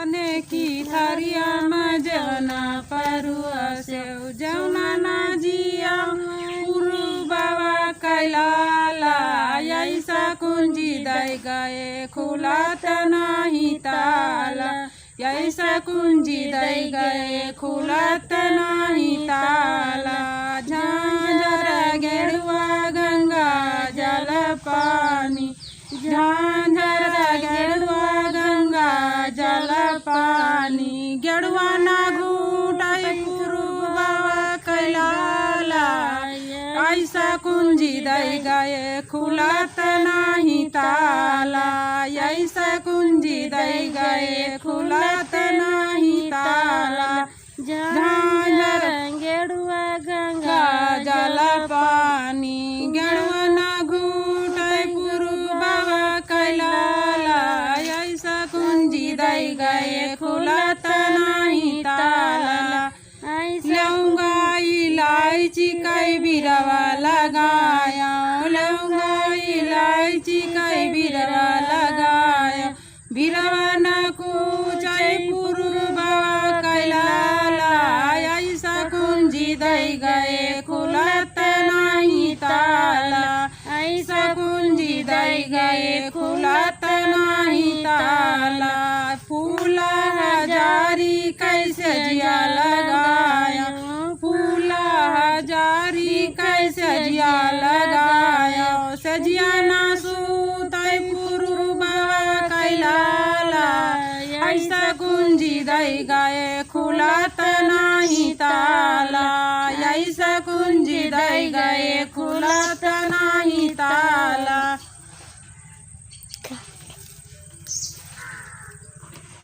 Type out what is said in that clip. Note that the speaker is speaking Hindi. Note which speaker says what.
Speaker 1: खाने की थरिया में जवना परुआ से जवना ना जिया गुरु बाबा कैलाला ऐसा कुंजी दई गए खुला नहीं ताला ऐसा कुंजी दई गए खुला नहीं ताला झांझर गेरुआ गंगा जल पानी झांझर गेरुआ गंगा जल पानी गेरुआ ना घूटाई गुरु बाबा कैलाला ऐसा कुंजी दई गए खुलत नहीं ताला ऐसा कुंजी दई गए खुलत नहीं ताला झांझर
Speaker 2: गेरुआ गंगा
Speaker 1: जल पानी गेरुआ ना घूटाई गुरु बाबा कैलाला ऐसा कुंजी दई गए खुलत नहीं ताला लौंगा इलायची कई बिरवा लगाया लौंगा इलायची कई बिरवा लगाया बिरवा न कुचाई पुरु बाबा कैलाला ऐसा कुंजी दई गए खुलत नहीं ताला ऐसा कुंजी दई गए खुलत नहीं ताला फूला हजारी कैसे जिया लगाया फूला हजारी कैसे जिया लगाया सजिया ना सूतई पुरु बाबा कैलाला ऐसा कुंजी दई गए खुलत नहीं ताला ऐसा कुंजी दई गए खुलत नहीं ताला।